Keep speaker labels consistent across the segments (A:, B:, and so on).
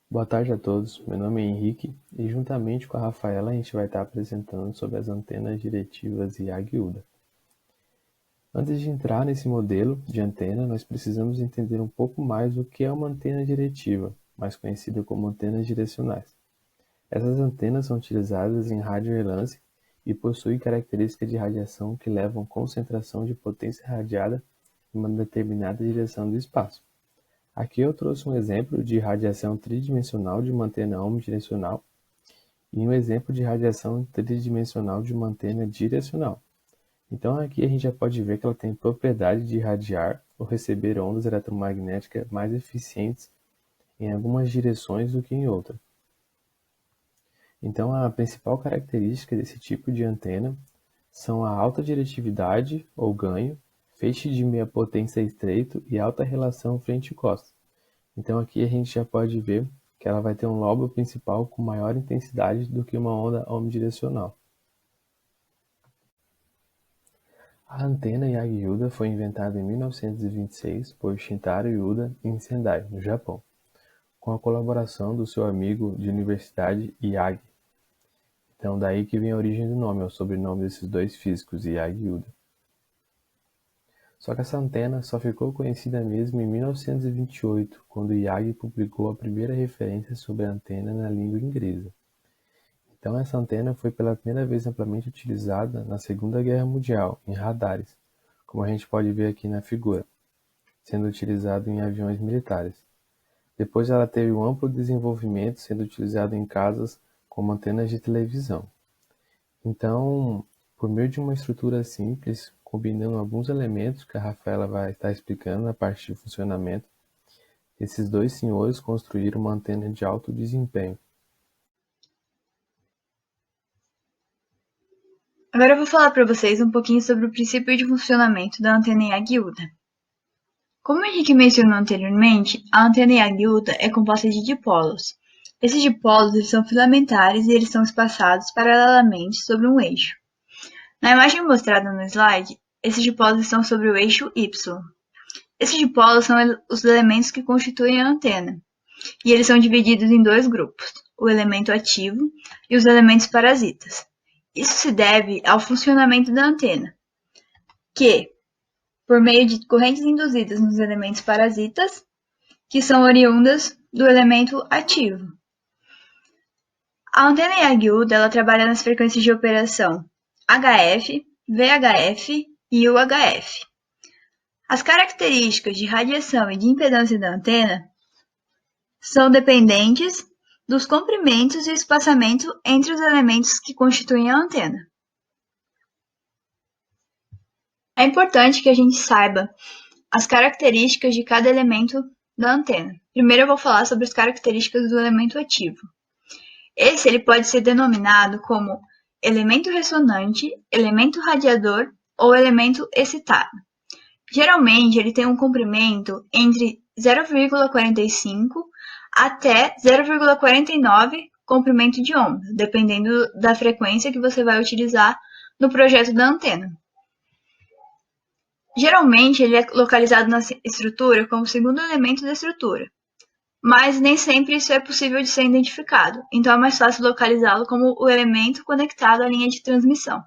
A: Boa tarde a todos, meu nome é Henrique e juntamente com a Rafaela a gente vai estar apresentando sobre as antenas diretivas IAG-UDA. Antes de entrar nesse modelo de antena, nós precisamos entender um pouco mais o que é uma antena diretiva, mais conhecida como antenas direcionais. Essas antenas são utilizadas em radiorrelance e possuem características de radiação que levam concentração de potência radiada em uma determinada direção do espaço. Aqui eu trouxe um exemplo de radiação tridimensional de uma antena omnidirecional e um exemplo de radiação tridimensional de uma antena direcional. Então aqui a gente já pode ver que ela tem propriedade de irradiar ou receber ondas eletromagnéticas mais eficientes em algumas direções do que em outras. Então a principal característica desse tipo de antena são a alta diretividade ou ganho, feixe de meia potência estreito e alta relação frente-costa. Então aqui a gente já pode ver que ela vai ter um lobo principal com maior intensidade do que uma onda omnidirecional. A antena Yagi-Uda foi inventada em 1926 por Shintaro Yuda em Sendai, no Japão, com a colaboração do seu amigo de universidade Yagi. Então daí que vem a origem do nome, é o sobrenome desses dois físicos, Yagi e Uda. Só que essa antena só ficou conhecida mesmo em 1928, quando Yagi publicou a primeira referência sobre a antena na língua inglesa. Então essa antena foi pela primeira vez amplamente utilizada na Segunda Guerra Mundial, em radares, como a gente pode ver aqui na figura, sendo utilizado em aviões militares. Depois ela teve um amplo desenvolvimento, sendo utilizada em casas como antenas de televisão. Então, por meio de uma estrutura simples, combinando alguns elementos que a Rafaela vai estar explicando na parte de funcionamento, esses dois senhores construíram uma antena de alto desempenho.
B: Agora eu vou falar para vocês um pouquinho sobre o princípio de funcionamento da antena Yagi-Uda. Como o Henrique mencionou anteriormente, a antena Yagi-Uda é composta de dipolos. Esses dipolos eles são filamentares e eles são espaçados paralelamente sobre um eixo. Na imagem mostrada no slide, esses dipolos estão sobre o eixo Y. Esses dipolos são os elementos que constituem a antena, e eles são divididos em dois grupos, o elemento ativo e os elementos parasitas. Isso se deve ao funcionamento da antena, que, por meio de correntes induzidas nos elementos parasitas, que são oriundas do elemento ativo. A antena Yagi-Uda ela trabalha nas frequências de operação HF, VHF e UHF. As características de radiação e de impedância da antena são dependentes dos comprimentos e espaçamento entre os elementos que constituem a antena. É importante que a gente saiba as características de cada elemento da antena. Primeiro eu vou falar sobre as características do elemento ativo. Esse ele pode ser denominado como elemento ressonante, elemento radiador ou elemento excitado. Geralmente ele tem um comprimento entre 0,45 até 0,49 comprimento de onda, dependendo da frequência que você vai utilizar no projeto da antena. Geralmente ele é localizado na estrutura como segundo elemento da estrutura, mas nem sempre isso é possível de ser identificado, então é mais fácil localizá-lo como o elemento conectado à linha de transmissão.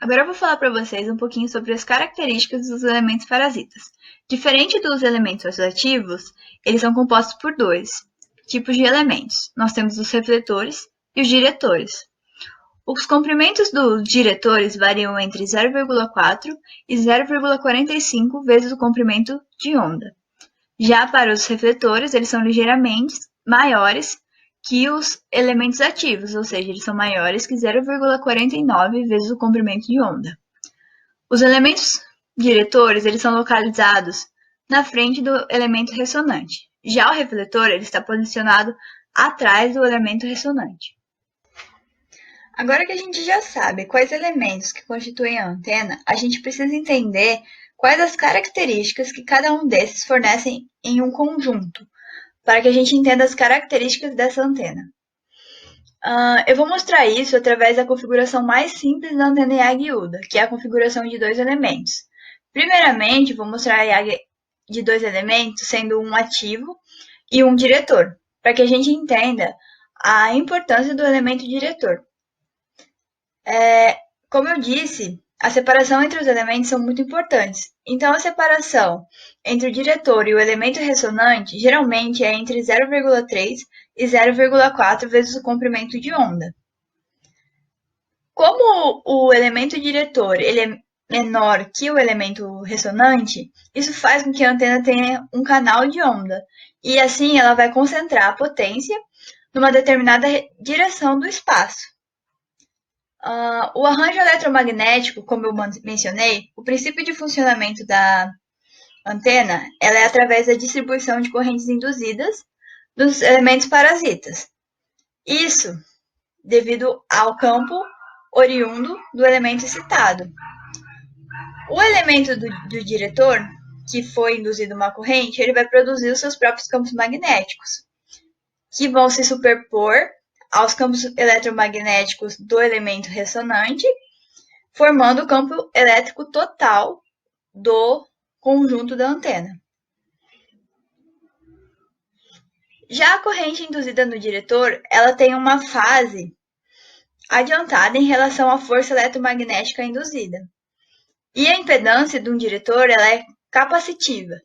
B: Agora eu vou falar para vocês um pouquinho sobre as características dos elementos parasitas. Diferente dos elementos ativos, eles são compostos por dois tipos de elementos. Nós temos os refletores e os diretores. Os comprimentos dos diretores variam entre 0,4 e 0,45 vezes o comprimento de onda. Já para os refletores, eles são ligeiramente maiores que os elementos ativos, ou seja, eles são maiores que 0,49 vezes o comprimento de onda. Os elementos diretores eles são localizados na frente do elemento ressonante. Já o refletor ele está posicionado atrás do elemento ressonante. Agora que a gente já sabe quais elementos que constituem a antena, a gente precisa entender quais as características que cada um desses fornecem em um conjunto, para que a gente entenda as características dessa antena. Eu vou mostrar isso através da configuração mais simples da antena Yagi-Uda, que é a configuração de dois elementos. Primeiramente, vou mostrar a Yagi de dois elementos, sendo um ativo e um diretor, para que a gente entenda a importância do elemento diretor. Como eu disse, a separação entre os elementos são muito importantes. Então, a separação entre o diretor e o elemento ressonante geralmente é entre 0,3 e 0,4 vezes o comprimento de onda. Como o elemento diretor ele é menor que o elemento ressonante, isso faz com que a antena tenha um canal de onda, e assim ela vai concentrar a potência numa determinada direção do espaço. O arranjo eletromagnético, como eu mencionei, o princípio de funcionamento da antena ela é através da distribuição de correntes induzidas dos elementos parasitas. Isso devido ao campo oriundo do elemento excitado. O elemento do diretor, que foi induzido uma corrente, ele vai produzir os seus próprios campos magnéticos, que vão se superpor aos campos eletromagnéticos do elemento ressonante, formando o campo elétrico total do conjunto da antena. Já a corrente induzida no diretor, ela tem uma fase adiantada em relação à força eletromagnética induzida. E a impedância de um diretor ela é capacitiva.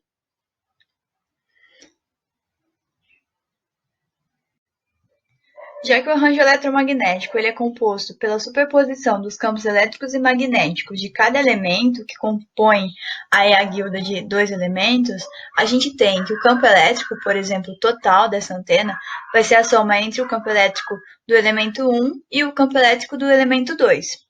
B: Já que o arranjo eletromagnético ele é composto pela superposição dos campos elétricos e magnéticos de cada elemento que compõe a guilda de dois elementos, a gente tem que o campo elétrico, por exemplo, total dessa antena, vai ser a soma entre o campo elétrico do elemento 1 e o campo elétrico do elemento 2.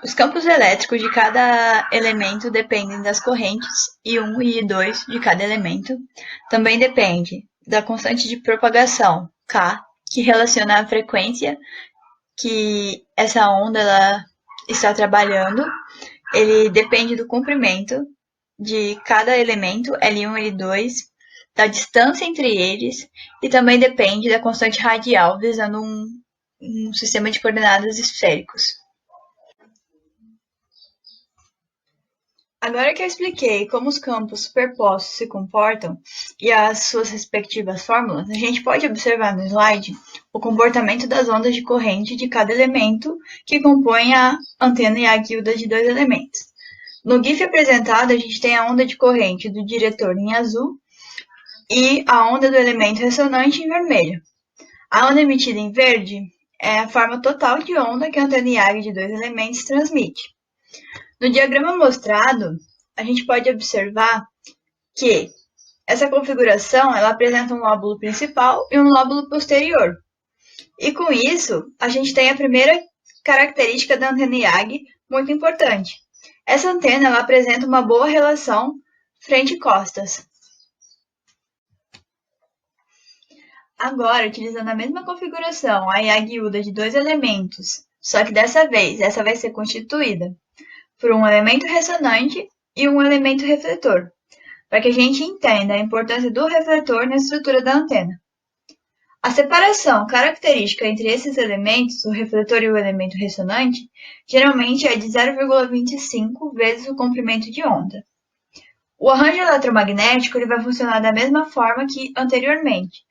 B: Os campos elétricos de cada elemento dependem das correntes I1 e I2 de cada elemento. Também depende da constante de propagação, K, que relaciona a frequência que essa onda ela está trabalhando. Ele depende do comprimento de cada elemento, L1 e L2, da distância entre eles, e também depende da constante radial, visando um sistema de coordenadas esféricos. Agora que eu expliquei como os campos superpostos se comportam e as suas respectivas fórmulas, a gente pode observar no slide o comportamento das ondas de corrente de cada elemento que compõe a antena e a guilda de dois elementos. No GIF apresentado, a gente tem a onda de corrente do diretor em azul e a onda do elemento ressonante em vermelho. A onda emitida em verde é a forma total de onda que a antena IAG de dois elementos transmite. No diagrama mostrado, a gente pode observar que essa configuração ela apresenta um lóbulo principal e um lóbulo posterior. E com isso, a gente tem a primeira característica da antena IAG muito importante. Essa antena ela apresenta uma boa relação frente-costas. Agora, utilizando a mesma configuração, a IAG UDA de dois elementos, só que dessa vez essa vai ser constituída por um elemento ressonante e um elemento refletor, para que a gente entenda a importância do refletor na estrutura da antena. A separação característica entre esses elementos, o refletor e o elemento ressonante, geralmente é de 0,25 vezes o comprimento de onda. O arranjo eletromagnético ele vai funcionar da mesma forma que anteriormente.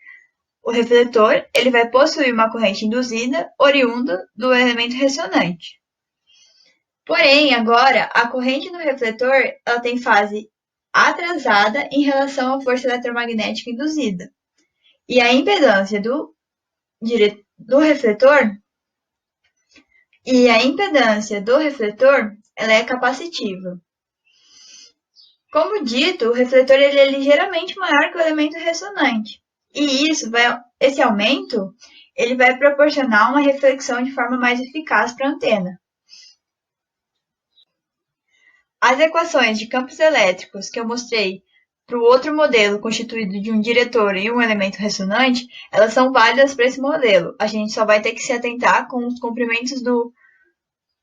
B: O refletor ele vai possuir uma corrente induzida oriunda do elemento ressonante. Porém, agora, a corrente no refletor ela tem fase atrasada em relação à força eletromagnética induzida. E a impedância do refletor ela é capacitiva. Como dito, o refletor ele é ligeiramente maior que o elemento ressonante. E esse aumento ele vai proporcionar uma reflexão de forma mais eficaz para a antena. As equações de campos elétricos que eu mostrei para o outro modelo constituído de um diretor e um elemento ressonante, elas são válidas para esse modelo. A gente só vai ter que se atentar com os comprimentos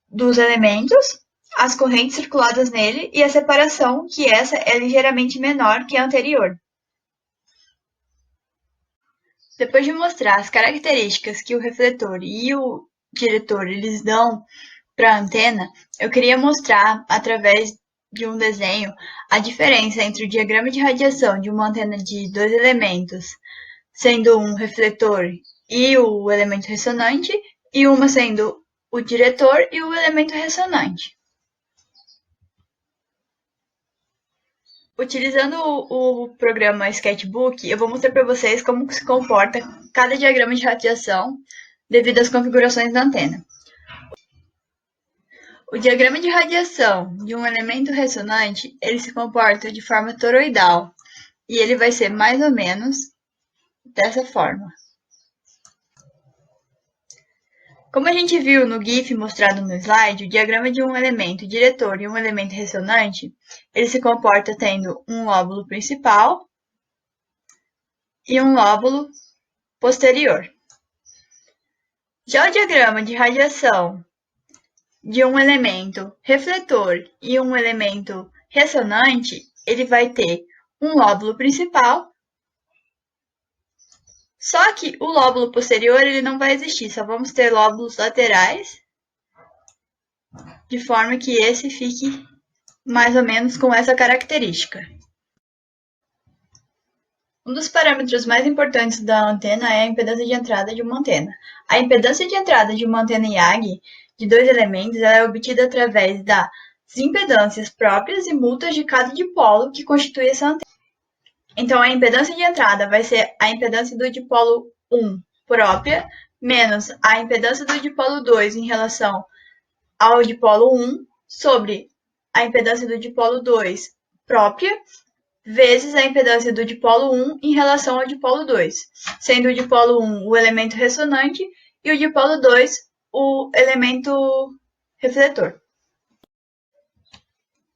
B: dos elementos, as correntes circuladas nele e a separação, que essa é ligeiramente menor que a anterior. Depois de mostrar as características que o refletor e o diretor eles dão para a antena, eu queria mostrar, através de um desenho a diferença entre o diagrama de radiação de uma antena de dois elementos, sendo um refletor e o elemento ressonante, e uma sendo o diretor e o elemento ressonante. Utilizando o programa Sketchbook, eu vou mostrar para vocês como se comporta cada diagrama de radiação devido às configurações da antena. O diagrama de radiação de um elemento ressonante, ele se comporta de forma toroidal, e ele vai ser mais ou menos dessa forma. Como a gente viu no GIF mostrado no slide, o diagrama de um elemento diretor e um elemento ressonante, ele se comporta tendo um lóbulo principal e um lóbulo posterior. Já o diagrama de radiação de um elemento refletor e um elemento ressonante, ele vai ter um lóbulo principal, só que o lóbulo posterior ele não vai existir, só vamos ter lóbulos laterais, de forma que esse fique mais ou menos com essa característica. Um dos parâmetros mais importantes da antena é a impedância de entrada de uma antena. A impedância de entrada de uma antena IAG de dois elementos é obtida através das impedâncias próprias e mútuas de cada dipolo que constitui essa antena. Então, a impedância de entrada vai ser a impedância do dipolo 1 própria, menos a impedância do dipolo 2 em relação ao dipolo 1, sobre a impedância do dipolo 2 própria, vezes a impedância do dipolo 1 em relação ao dipolo 2, sendo o dipolo 1 o elemento ressonante e o dipolo 2 o elemento refletor.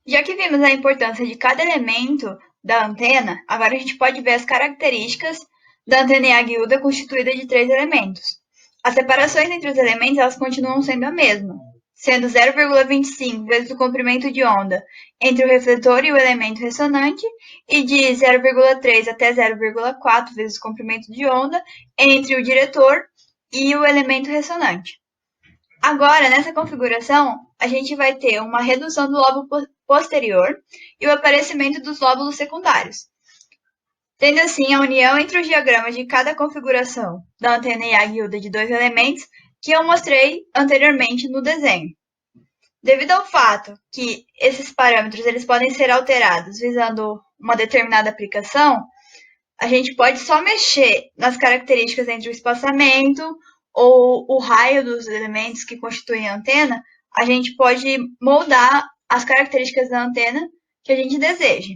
B: Já que vimos a importância de cada elemento da antena, agora a gente pode ver as características da antena IAG-UDA constituída de três elementos. As separações entre os elementos elas continuam sendo a mesma, sendo 0,25 vezes o comprimento de onda entre o refletor e o elemento ressonante, e de 0,3 até 0,4 vezes o comprimento de onda entre o diretor e o elemento ressonante. Agora, nessa configuração, a gente vai ter uma redução do lóbulo posterior e o aparecimento dos lóbulos secundários, tendo assim a união entre os diagramas de cada configuração da antena IAG-UDA de dois elementos que eu mostrei anteriormente no desenho. Devido ao fato que esses parâmetros eles podem ser alterados visando uma determinada aplicação, a gente pode só mexer nas características entre o espaçamento ou o raio dos elementos que constituem a antena, a gente pode moldar as características da antena que a gente deseja.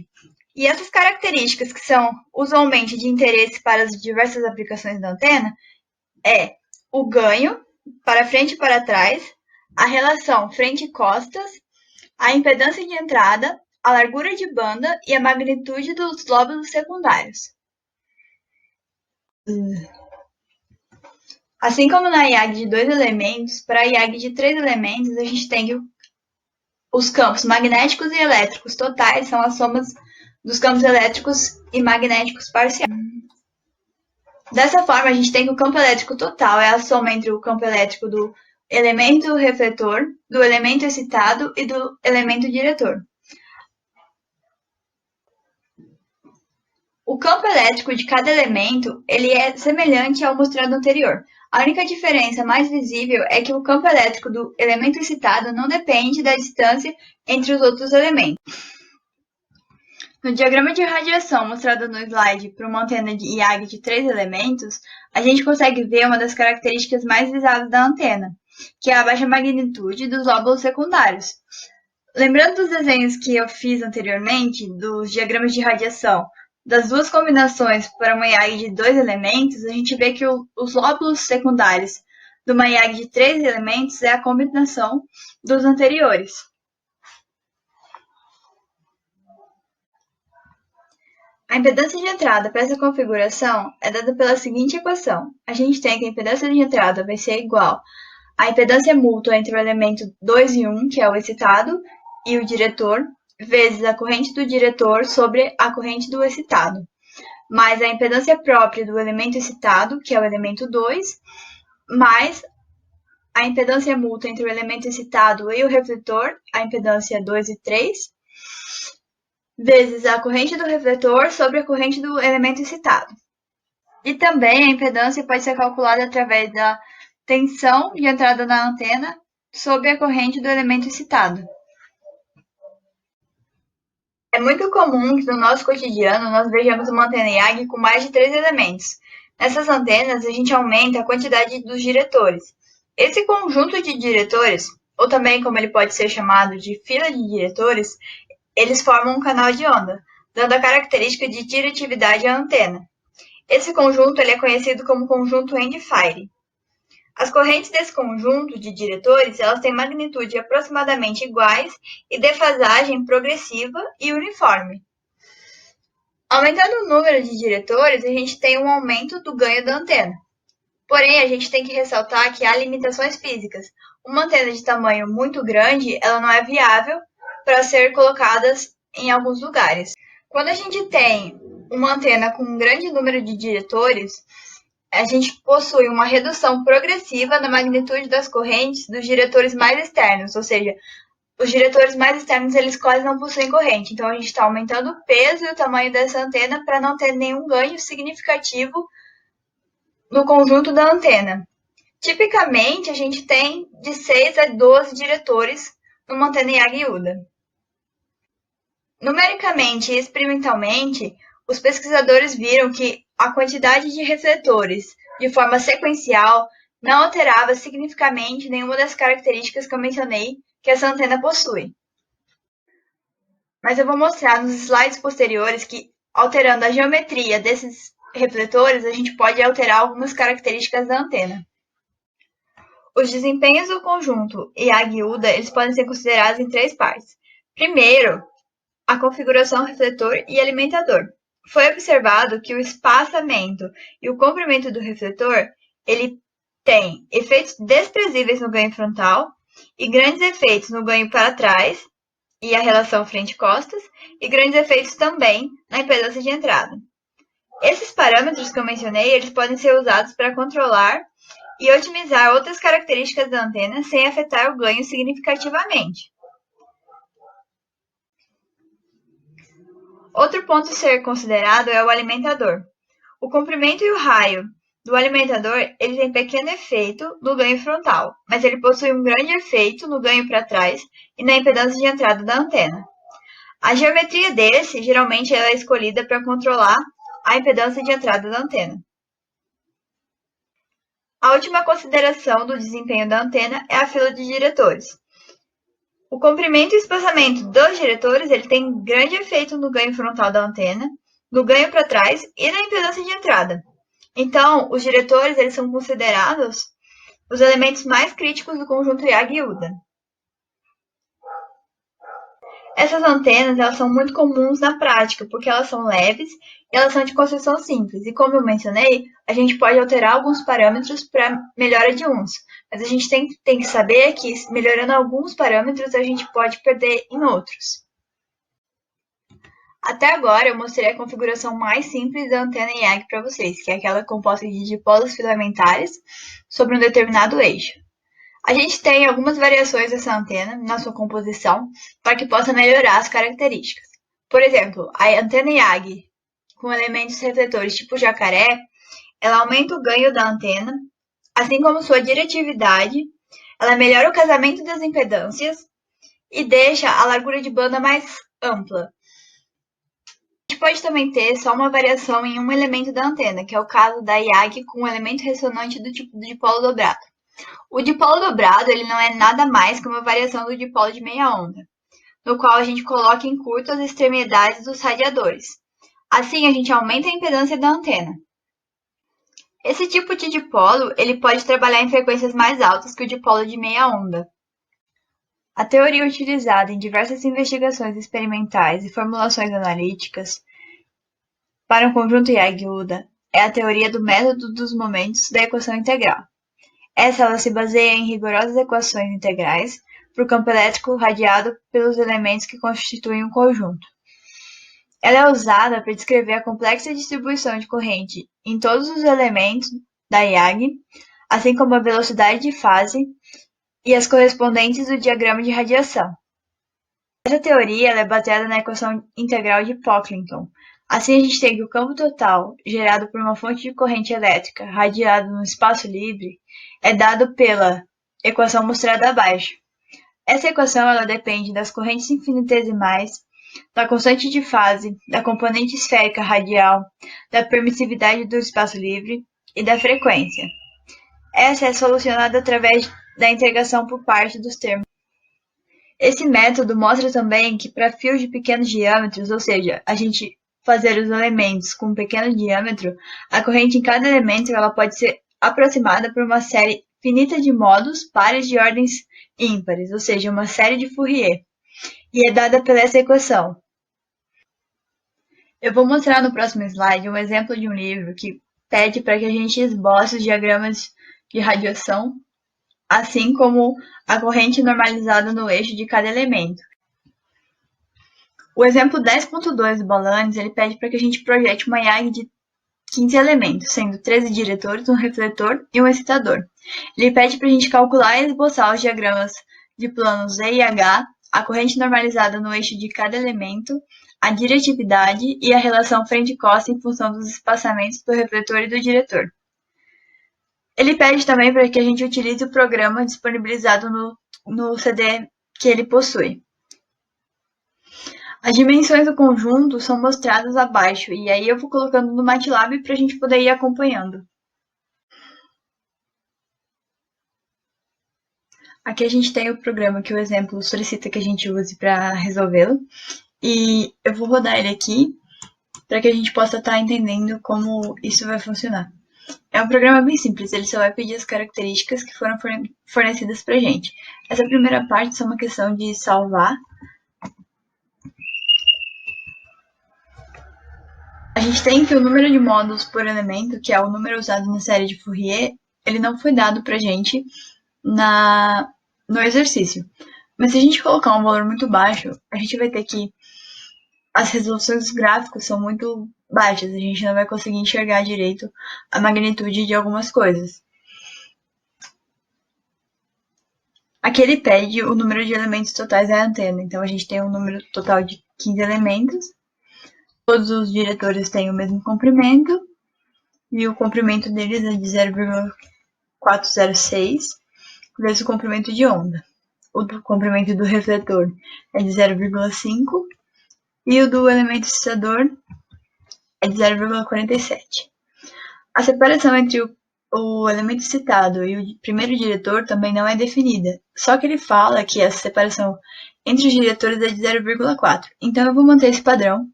B: E essas características que são usualmente de interesse para as diversas aplicações da antena é o ganho para frente e para trás, a relação frente e costas, a impedância de entrada, a largura de banda e a magnitude dos lóbulos secundários. Assim como na IAG de dois elementos, para a IAG de três elementos, a gente tem os campos magnéticos e elétricos totais, são as somas dos campos elétricos e magnéticos parciais. Dessa forma, a gente tem que o campo elétrico total é a soma entre o campo elétrico do elemento refletor, do elemento excitado e do elemento diretor. O campo elétrico de cada elemento ele é semelhante ao mostrado anterior. A única diferença mais visível é que o campo elétrico do elemento excitado não depende da distância entre os outros elementos. No diagrama de radiação mostrado no slide para uma antena de IAG de três elementos, a gente consegue ver uma das características mais visadas da antena, que é a baixa magnitude dos lóbulos secundários. Lembrando dos desenhos que eu fiz anteriormente, dos diagramas de radiação, das duas combinações para uma IAG de dois elementos, a gente vê que os lóbulos secundários de uma IAG de três elementos é a combinação dos anteriores. A impedância de entrada para essa configuração é dada pela seguinte equação. A gente tem que a impedância de entrada vai ser igual à impedância mútua entre o elemento 2 e 1, que é o excitado, e o diretor, vezes a corrente do diretor sobre a corrente do excitado, mais a impedância própria do elemento excitado, que é o elemento 2, mais a impedância mútua entre o elemento excitado e o refletor, a impedância 2 e 3, vezes a corrente do refletor sobre a corrente do elemento excitado. E também a impedância pode ser calculada através da tensão de entrada na antena sobre a corrente do elemento excitado. É muito comum que no nosso cotidiano nós vejamos uma antena IAG com mais de 3 elementos. Nessas antenas, a gente aumenta a quantidade dos diretores. Esse conjunto de diretores, ou também como ele pode ser chamado de fila de diretores, eles formam um canal de onda, dando a característica de diretividade à antena. Esse conjunto ele é conhecido como conjunto end-fire. As correntes desse conjunto de diretores elas têm magnitude aproximadamente iguais e defasagem progressiva e uniforme. Aumentando o número de diretores, a gente tem um aumento do ganho da antena. Porém, a gente tem que ressaltar que há limitações físicas. Uma antena de tamanho muito grande, ela não é viável para ser colocada em alguns lugares. Quando a gente tem uma antena com um grande número de diretores, a gente possui uma redução progressiva na magnitude das correntes dos diretores mais externos, ou seja, os diretores mais externos eles quase não possuem corrente, então a gente está aumentando o peso e o tamanho dessa antena para não ter nenhum ganho significativo no conjunto da antena. Tipicamente, a gente tem de 6 a 12 diretores numa antena IAG-UDA. Numericamente e experimentalmente, os pesquisadores viram que a quantidade de refletores, de forma sequencial, não alterava significativamente nenhuma das características que eu mencionei que essa antena possui. Mas eu vou mostrar nos slides posteriores que, alterando a geometria desses refletores, a gente pode alterar algumas características da antena. Os desempenhos do conjunto IAG-UDA eles podem ser considerados em 3 partes. Primeiro, a configuração refletor e alimentador. Foi observado que o espaçamento e o comprimento do refletor ele tem efeitos desprezíveis no ganho frontal e grandes efeitos no ganho para trás e a relação frente-costas e grandes efeitos também na impedância de entrada. Esses parâmetros que eu mencionei eles podem ser usados para controlar e otimizar outras características da antena sem afetar o ganho significativamente. Outro ponto a ser considerado é o alimentador. O comprimento e o raio do alimentador ele tem pequeno efeito no ganho frontal, mas ele possui um grande efeito no ganho para trás e na impedância de entrada da antena. A geometria desse geralmente ela é escolhida para controlar a impedância de entrada da antena. A última consideração do desempenho da antena é a fila de diretores. O comprimento e espaçamento dos diretores ele tem grande efeito no ganho frontal da antena, no ganho para trás e na impedância de entrada. Então, os diretores eles são considerados os elementos mais críticos do conjunto IAG-UDA. Essas antenas elas são muito comuns na prática, porque elas são leves e elas são de construção simples. E como eu mencionei, a gente pode alterar alguns parâmetros para melhora de uns. Mas a gente tem que saber que melhorando alguns parâmetros, a gente pode perder em outros. Até agora, eu mostrei a configuração mais simples da antena IAG para vocês, que é aquela composta de dipolos filamentares sobre um determinado eixo. A gente tem algumas variações dessa antena na sua composição para que possa melhorar as características. Por exemplo, a antena IAG com elementos refletores tipo jacaré, ela aumenta o ganho da antena, assim como sua diretividade, ela melhora o casamento das impedâncias e deixa a largura de banda mais ampla. A gente pode também ter só uma variação em um elemento da antena, que é o caso da IAG com um elemento ressonante do tipo de dipolo dobrado. O dipolo dobrado ele não é nada mais que uma variação do dipolo de meia onda, no qual a gente coloca em curto as extremidades dos radiadores. Assim, a gente aumenta a impedância da antena. Esse tipo de dipolo ele pode trabalhar em frequências mais altas que o dipolo de meia onda. A teoria utilizada em diversas investigações experimentais e formulações analíticas para um conjunto IAG-UDA é a teoria do método dos momentos da equação integral. Essa ela se baseia em rigorosas equações integrais para o campo elétrico radiado pelos elementos que constituem um conjunto. Ela é usada para descrever a complexa distribuição de corrente em todos os elementos da IAG, assim como a velocidade de fase e as correspondentes do diagrama de radiação. Essa teoria ela é baseada na equação integral de Pocklington. Assim, a gente tem que o campo total, gerado por uma fonte de corrente elétrica radiado no espaço livre, é dado pela equação mostrada abaixo. Essa equação ela depende das correntes infinitesimais, da constante de fase, da componente esférica radial, da permissividade do espaço livre e da frequência. Essa é solucionada através da integração por parte dos termos. Esse método mostra também que para fios de pequenos diâmetros, ou seja, a gente fazer os elementos com um pequeno diâmetro, a corrente em cada elemento ela pode ser aproximada por uma série finita de modos pares de ordens ímpares, ou seja, uma série de Fourier, e é dada pela essa equação. Eu vou mostrar no próximo slide um exemplo de um livro que pede para que a gente esboce os diagramas de radiação, assim como a corrente normalizada no eixo de cada elemento. O exemplo 10.2 do Balanis, ele pede para que a gente projete uma IAG de 15 elementos, sendo 13 diretores, um refletor e um excitador. Ele pede para a gente calcular e esboçar os diagramas de planos Z e H, a corrente normalizada no eixo de cada elemento, a diretividade e a relação frente-costa em função dos espaçamentos do refletor e do diretor. Ele pede também para que a gente utilize o programa disponibilizado no CD que ele possui. As dimensões do conjunto são mostradas abaixo, e aí eu vou colocando no MATLAB para a gente poder ir acompanhando. Aqui a gente tem o programa que o exemplo solicita que a gente use para resolvê-lo, e eu vou rodar ele aqui para que a gente possa estar entendendo como isso vai funcionar. É um programa bem simples, ele só vai pedir as características que foram fornecidas para a gente. Essa primeira parte é uma questão de salvar. A gente tem que o número de módulos por elemento, que é o número usado na série de Fourier, ele não foi dado para a gente no exercício. Mas se a gente colocar um valor muito baixo, a gente vai ter que as resoluções dos gráficos são muito baixas, a gente não vai conseguir enxergar direito a magnitude de algumas coisas. Aqui ele pede o número de elementos totais da antena, então a gente tem um número total de 15 elementos, todos os diretores têm o mesmo comprimento, e o comprimento deles é de 0,406 vezes o comprimento de onda. O do comprimento do refletor é de 0,5 e o do elemento excitador é de 0,47. A separação entre o elemento excitado e o primeiro diretor também não é definida, só que ele fala que essa separação entre os diretores é de 0,4. Então eu vou manter esse padrão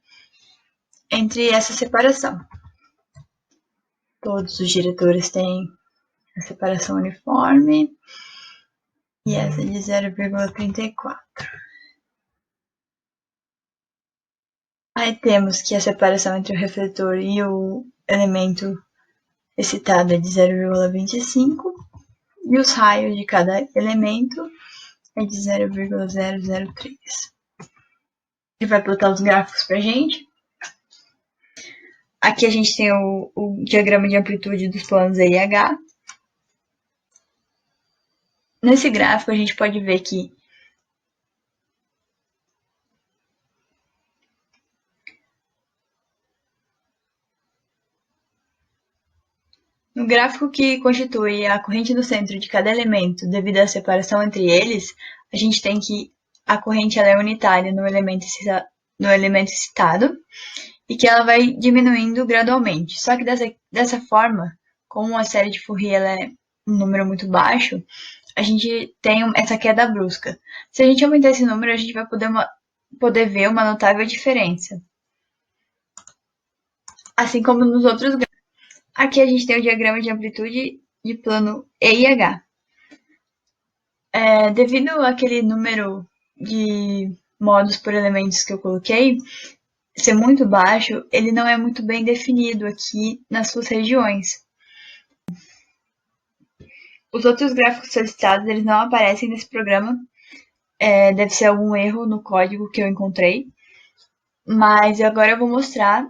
B: entre essa separação. Todos os diretores têm a separação uniforme e essa de 0,34. Aí temos que a separação entre o refletor e o elemento excitado é de 0,25 e os raios de cada elemento é de 0,003. Ele vai plotar os gráficos para a gente. Aqui a gente tem o diagrama de amplitude dos planos E e H. Nesse gráfico a gente pode ver que no gráfico que constitui a corrente do centro de cada elemento devido à separação entre eles, a gente tem que a corrente ela é unitária no elemento excitado e que ela vai diminuindo gradualmente. Só que dessa forma, como a série de Fourier ela é um número muito baixo, a gente tem essa queda brusca. Se a gente aumentar esse número, a gente vai poder ver uma notável diferença. Assim como nos outros gráficos. Aqui a gente tem o diagrama de amplitude de plano E e H. Devido àquele número de modos por elementos que eu coloquei ser muito baixo, ele não é muito bem definido aqui nas suas regiões. Os outros gráficos solicitados eles não aparecem nesse programa. Deve ser algum erro no código que eu encontrei. Mas agora eu vou mostrar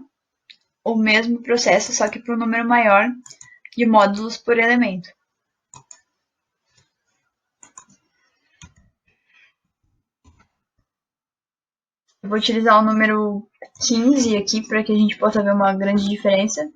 B: o mesmo processo, só que para um número maior de módulos por elemento. Eu vou utilizar o número 15 aqui para que a gente possa ver uma grande diferença.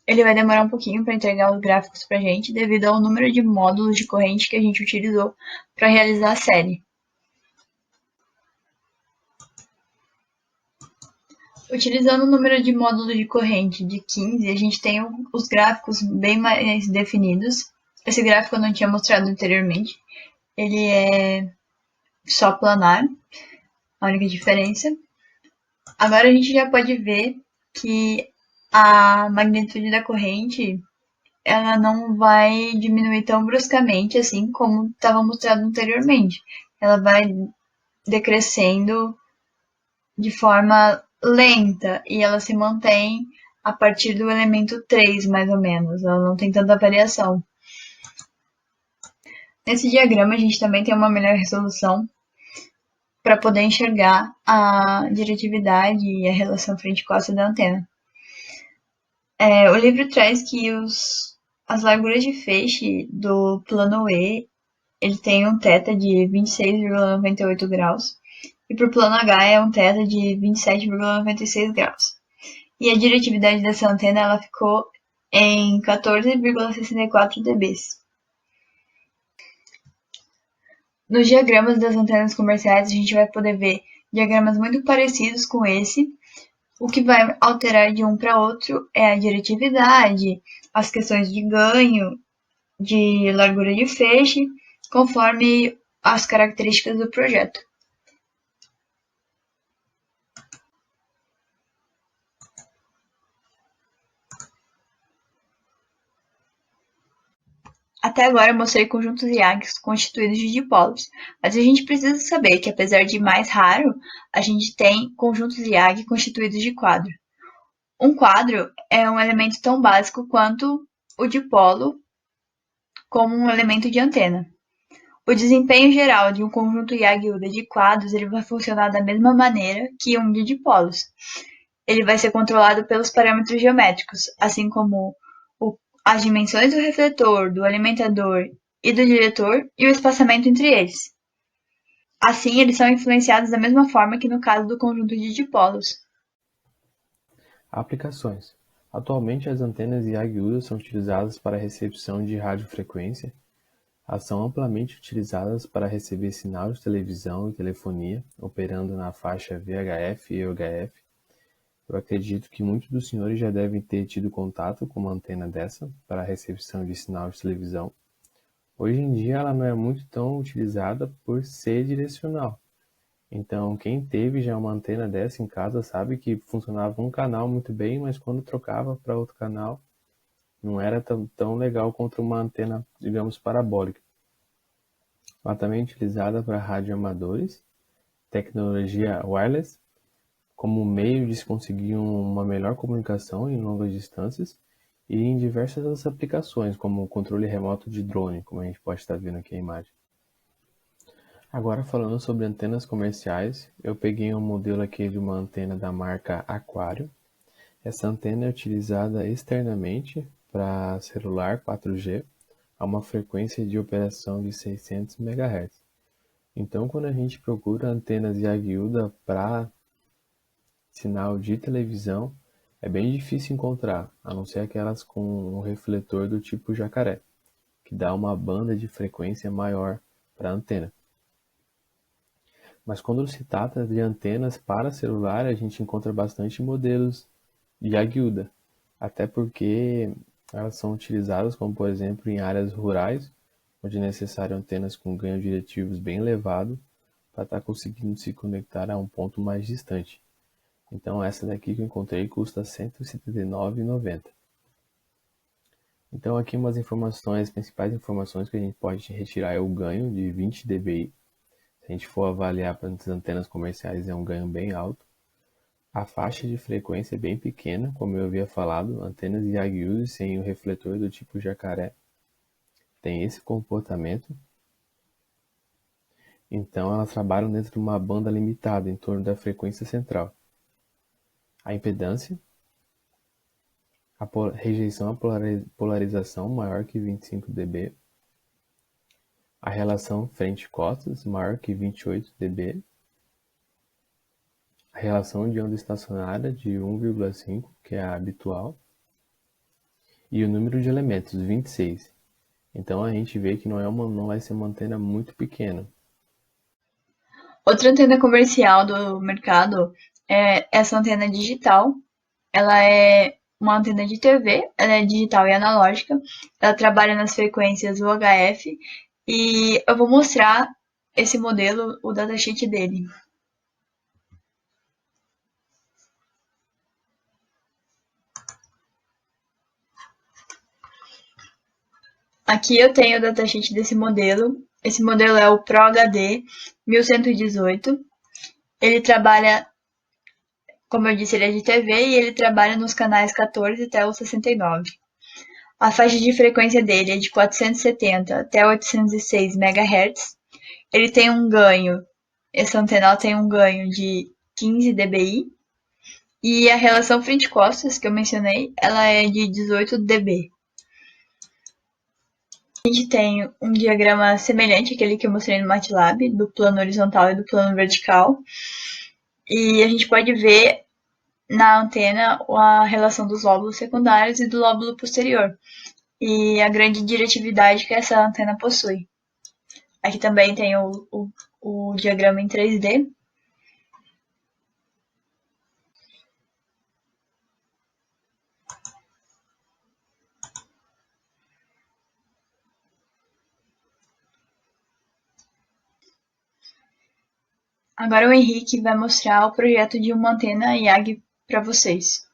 B: Ele vai demorar um pouquinho para entregar os gráficos para a gente, devido ao número de módulos de corrente que a gente utilizou para realizar a série. Utilizando o número de módulos de corrente de 15, a gente tem os gráficos bem mais definidos. Esse gráfico eu não tinha mostrado anteriormente. Ele é só planar, a única diferença. Agora a gente já pode ver que a magnitude da corrente ela não vai diminuir tão bruscamente assim como estava mostrado anteriormente. Ela vai decrescendo de forma lenta e ela se mantém a partir do elemento 3, mais ou menos. Ela não tem tanta variação. Nesse diagrama a gente também tem uma melhor resolução para poder enxergar a diretividade e a relação frente-costa da antena. O livro traz que as larguras de feixe do plano E ele tem um θ de 26,98 graus e para o plano H é um θ de 27,96 graus. E a diretividade dessa antena ela ficou em 14,64 dB. Nos diagramas das antenas comerciais a gente vai poder ver diagramas muito parecidos com esse. O que vai alterar de um para outro é a diretividade, as questões de ganho, de largura de feixe, conforme as características do projeto. Até agora eu mostrei conjuntos IAGs constituídos de dipolos, mas a gente precisa saber que, apesar de mais raro, a gente tem conjuntos IAG constituídos de quadro. Um quadro é um elemento tão básico quanto o dipolo como um elemento de antena. O desempenho geral de um conjunto IAG-UDA de quadros ele vai funcionar da mesma maneira que um de dipolos. Ele vai ser controlado pelos parâmetros geométricos, assim como as dimensões do refletor, do alimentador e do diretor e o espaçamento entre eles. Assim, eles são influenciados da mesma forma que no caso do conjunto de dipolos.
A: Aplicações. Atualmente, as antenas IAG-UDA são utilizadas para a recepção de radiofrequência, são amplamente utilizadas para receber sinal de televisão e telefonia, operando na faixa VHF e UHF. Eu acredito que muitos dos senhores já devem ter tido contato com uma antena dessa para a recepção de sinal de televisão. Hoje em dia ela não é muito tão utilizada por ser direcional. Então quem teve já uma antena dessa em casa sabe que funcionava um canal muito bem, mas quando trocava para outro canal não era tão legal quanto uma antena, digamos, parabólica. Ela também é utilizada para radioamadores, tecnologia wireless, como meio de se conseguir uma melhor comunicação em longas distâncias e em diversas outras aplicações, como o controle remoto de drone, como a gente pode estar vendo aqui a imagem. Agora falando sobre antenas comerciais, eu peguei um modelo aqui de uma antena da marca Aquário. Essa antena é utilizada externamente para celular 4G a uma frequência de operação de 600 MHz. Então, quando a gente procura antenas IAG-UDA para sinal de televisão, é bem difícil encontrar, a não ser aquelas com um refletor do tipo jacaré, que dá uma banda de frequência maior para a antena. Mas quando se trata de antenas para celular, a gente encontra bastante modelos de IAG-UDA, até porque elas são utilizadas, como por exemplo, em áreas rurais, onde é necessário antenas com ganho diretivos bem elevado para estar conseguindo se conectar a um ponto mais distante. Então essa daqui que eu encontrei custa R$ 179,90. Então aqui umas informações, as principais informações que a gente pode retirar é o ganho de 20 dBi. Se a gente for avaliar para as antenas comerciais é um ganho bem alto. A faixa de frequência é bem pequena, como eu havia falado, antenas Yag-Uzi sem o refletor do tipo jacaré têm esse comportamento, então elas trabalham dentro de uma banda limitada, em torno da frequência central. A impedância, a rejeição à polarização maior que 25 dB, a relação frente-costas maior que 28 dB, a relação de onda estacionária de 1,5, que é a habitual, e o número de elementos, 26. Então a gente vê que não vai ser uma antena muito pequena.
B: Outra antena comercial do mercado é essa antena digital. Ela é uma antena de TV, ela é digital e analógica. Ela trabalha nas frequências UHF e eu vou mostrar esse modelo, o datasheet dele. Aqui eu tenho o datasheet desse modelo. Esse modelo é o Pro HD 1118. Ele trabalha, como eu disse, ele é de TV e ele trabalha nos canais 14 até o 69. A faixa de frequência dele é de 470 até 806 MHz. Ele tem um ganho, essa antena tem um ganho de 15 dBi. E a relação frente-costas, que eu mencionei, ela é de 18 dB. A gente tem um diagrama semelhante àquele que eu mostrei no MATLAB, do plano horizontal e do plano vertical. E a gente pode ver na antena a relação dos lóbulos secundários e do lóbulo posterior. E a grande diretividade que essa antena possui. Aqui também tem o diagrama em 3D. Agora o Henrique vai mostrar o projeto de uma antena YAG para vocês.